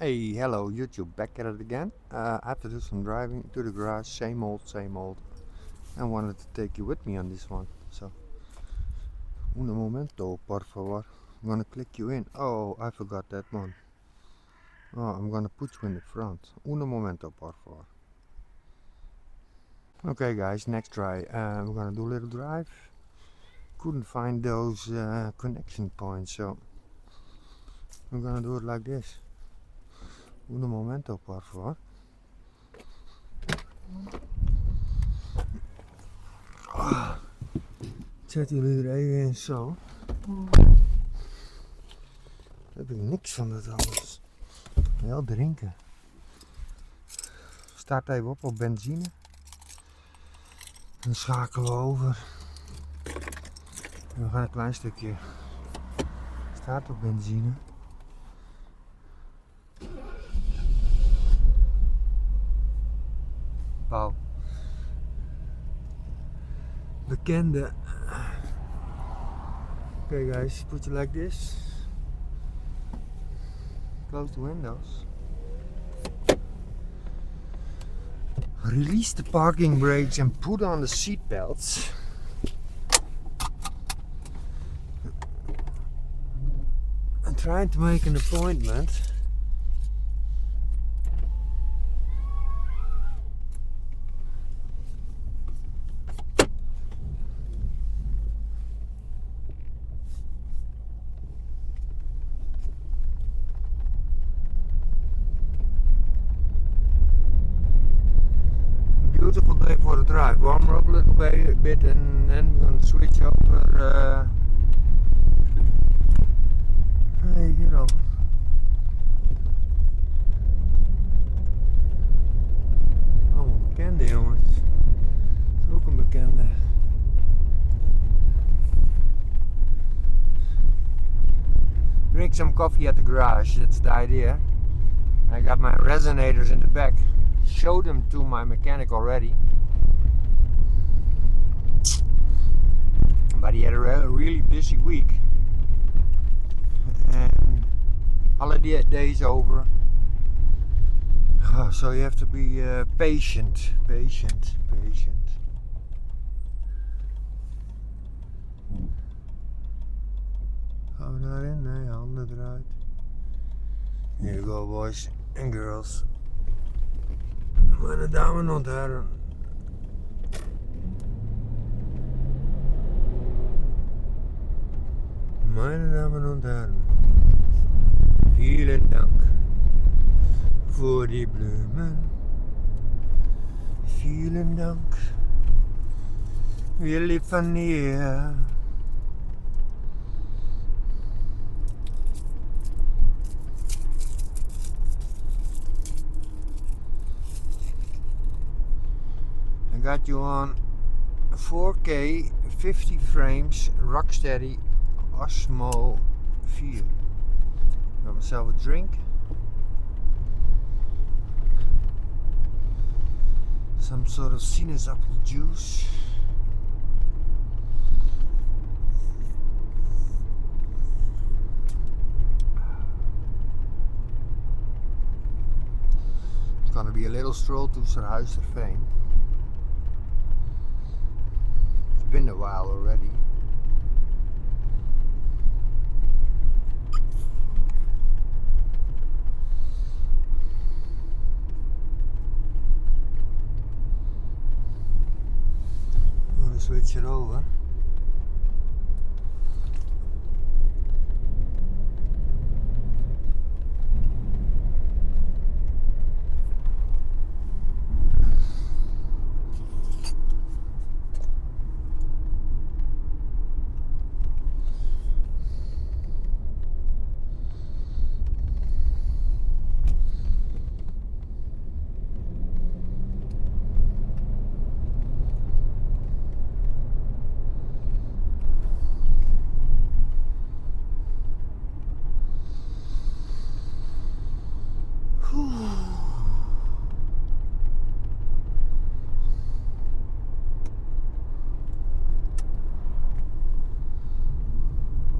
Hey, hello YouTube, back at it again. I have to do some driving to the garage, same old. I wanted to take you with me on this one. So, un momento, por favor. I'm gonna click you in. Oh, I forgot that one. Oh, I'm gonna put you in the front. Un momento, por favor. Okay guys, next try. We're gonna do a little drive. Couldn't find those connection points, so I'm gonna do it like this. Un momento, por favor. Zet jullie er even in zo. Heb ik niks van dat alles. Wel drinken. Start even op benzine. Dan schakelen we over. En we gaan een klein stukje. Start op benzine. Wauw. Bekende. Okay guys, put it like this. Close the windows. Release the parking brakes and put on the seat belts. I'm trying to make an appointment. Beautiful day for the drive. Warm her up a little bit and then we're going to switch over. Hey, get up. Oh, een bekende jongens. Het is ook een bekende. Drink some coffee at the garage, that's the idea. I got my resonators in the back. Showed them to my mechanic already, but he had a really busy week and holiday days over, so you have to be patient. Gaan we daarin? Nee, handen eruit. Here you go boys and girls. Meine Damen und Herren. Meine Damen und Herren. Vielen Dank für die Blumen. Vielen Dank. Wir liefern hier. Got you on 4K 50 frames rocksteady Osmo 4. Got myself a drink, some sort of sinaasappel juice. It's gonna be a little stroll to Rijtesten. Been a while already. I'm gonna switch it over.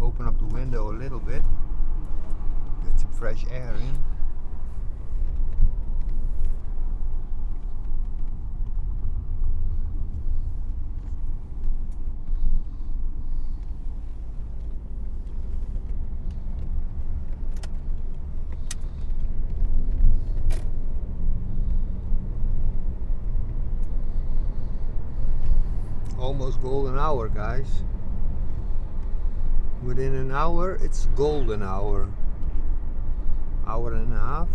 Open up the window a little bit, get some fresh air in. almost golden hour, guys. Within an hour, it's golden hour. Hour and a half.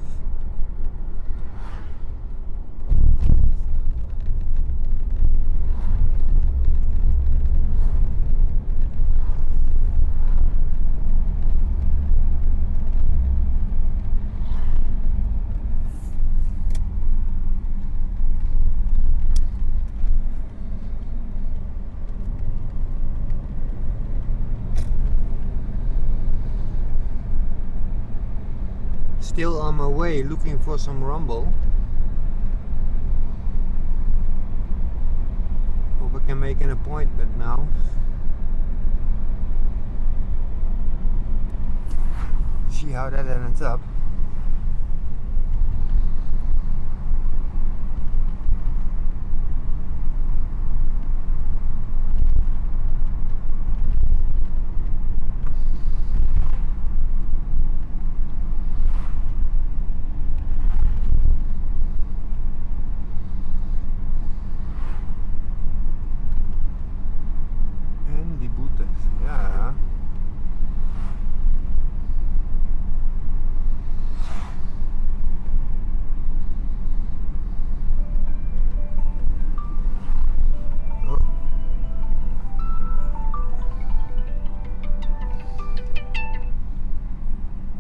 Still on my way looking for some rumble. Hope I can make an appointment now. See how that ends up. Ja. Oh.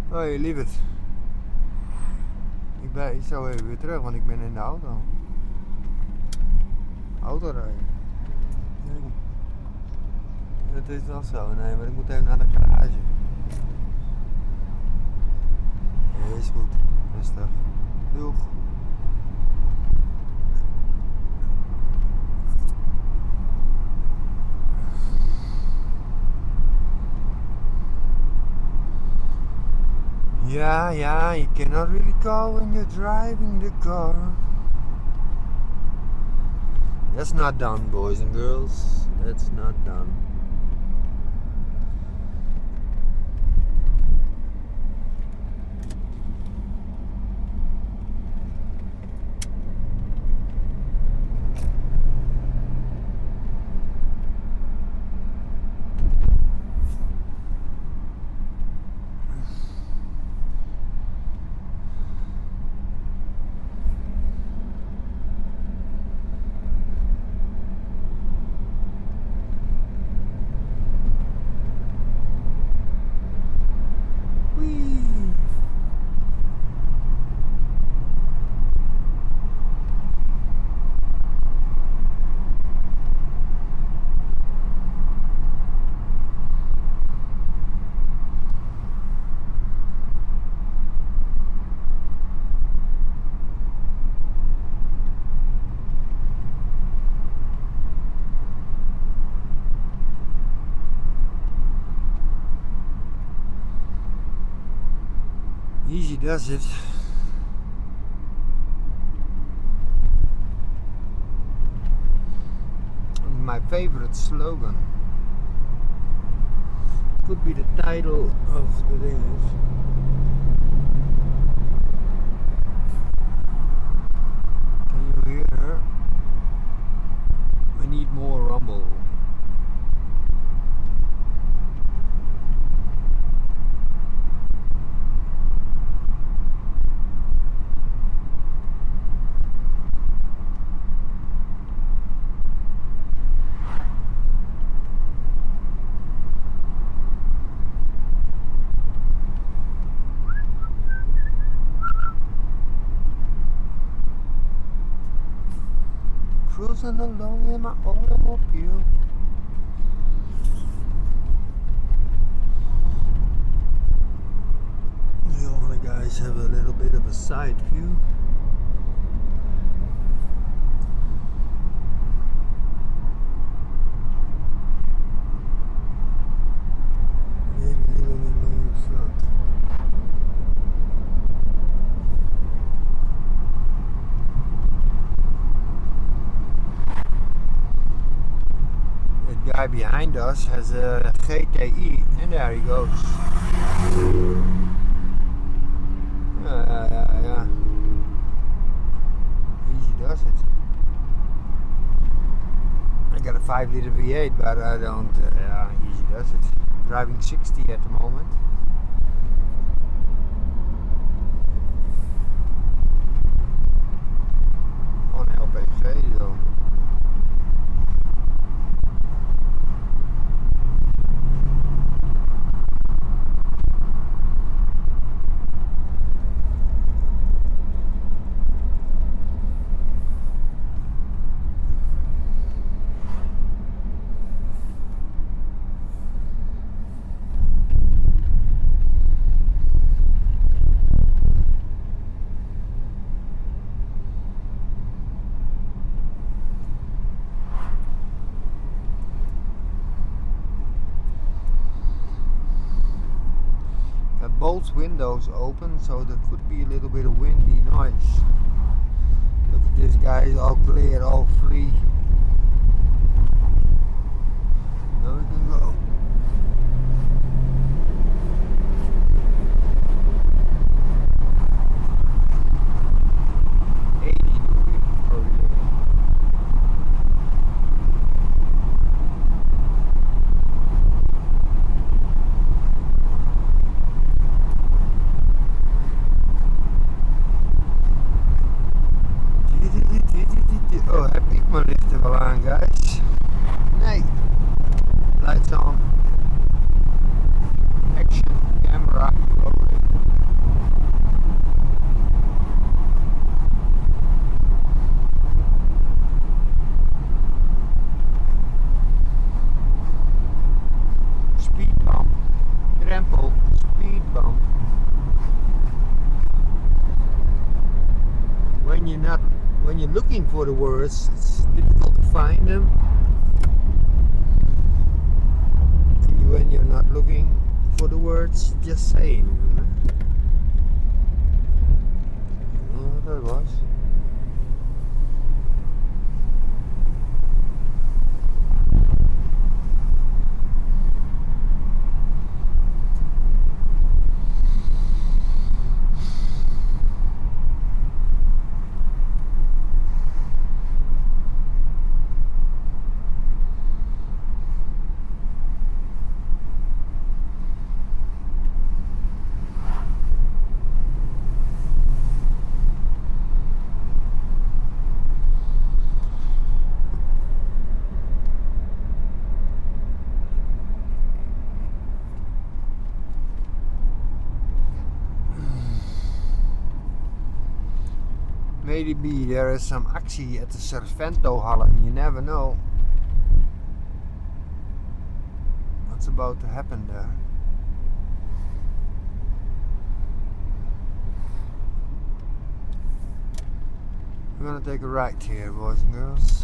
Hoi, lieverd. Ik zou even weer terug, want ik ben in de auto. Autorijden. Het is wel zo, nee, maar ik moet even naar de garage. Ja, is goed, rustig. Doeg. Yeah, you cannot really call when you're driving the car. That's not done, boys and girls. That's not done. Easy does it. My favorite slogan. Could be the title of the thing. Can you hear? I need more rumble. Cruising along in my automobile. The other guys have a little bit of a side view. Maybe a little bit more in front. Guy behind us has a GTI, and there he goes. Yeah. Easy does it. I gotta 5-liter V8, but I don't, easy does it. Driving 60 at the moment. On LPG though. Both windows open, so there could be a little bit of windy noise. Look at this, guys, all clear, all free. Now we can go. Oh, heb ik mijn lichten wel aan, guys? Nee. Lights on. Action camera rolling. Speed bump. Drempel. Speed bump. When you're looking for the words, it's difficult to find them. When you're not looking for the words, just say them. Oh, that was. Maybe there is some actie at the Servento Hallen, you never know what's about to happen there. We're gonna take a right here, boys and girls.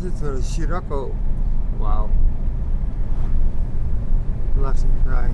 Dit is een Scirocco. Wauw. Belastingvrij.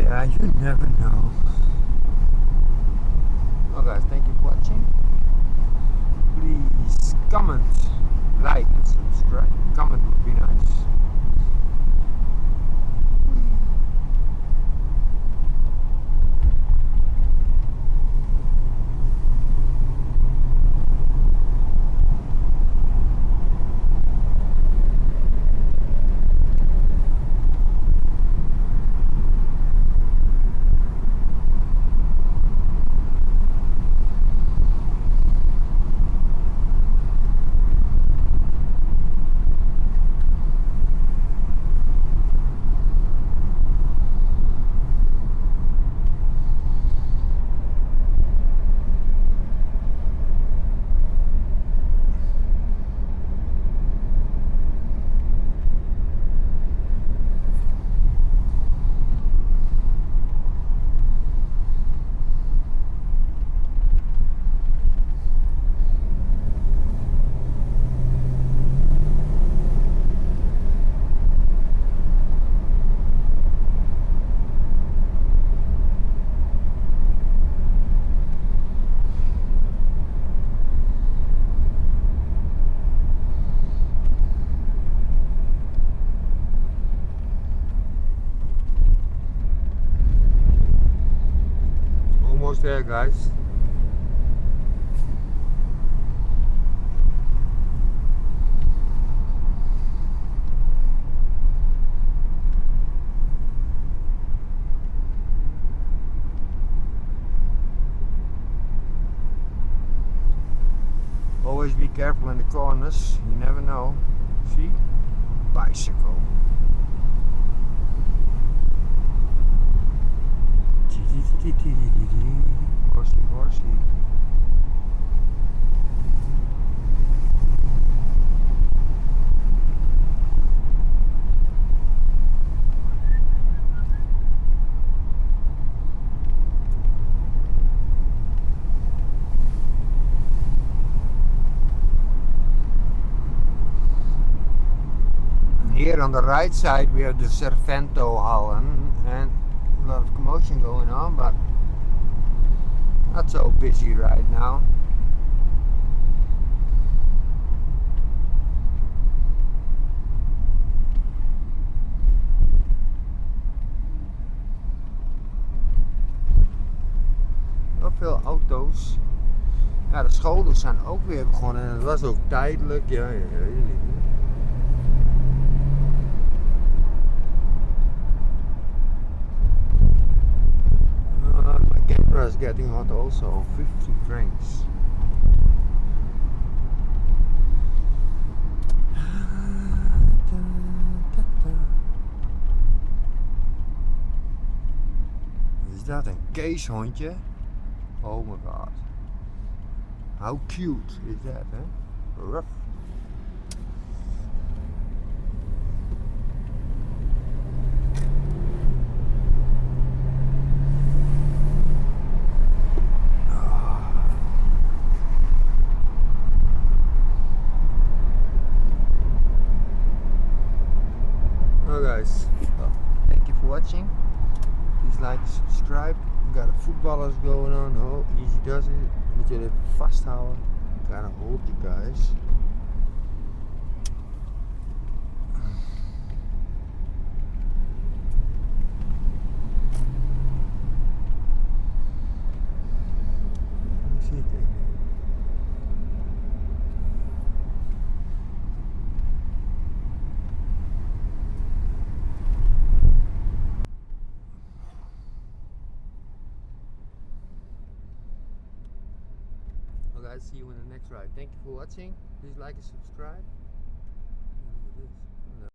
Yeah, you never know. Well guys, thank you for watching. Please comment, like and subscribe. Comment would be nice. fair, guys. Always be careful in the corners, you never know. See? Bicycle. Horsey, horsey. Here on the right side we have the Servento Hallen and a lot of commotion going on, but not so busy right now. Wel veel auto's. Ja, de scholen zijn ook weer begonnen en het was ook tijdelijk. Ja, weet het niet. My camera is getting hot also, 50 frames. Is dat een keeshondje? Oh my god. How cute is that, hè? Ruff. Guys, well, thank you for watching. Please like and subscribe. We got the footballers going on. Oh, easy does it. Moet je even vasthouden. Gotta hold you guys. Zie je het? Well guys, see you in the next ride. Thank you for watching. Please like and subscribe. Look at this.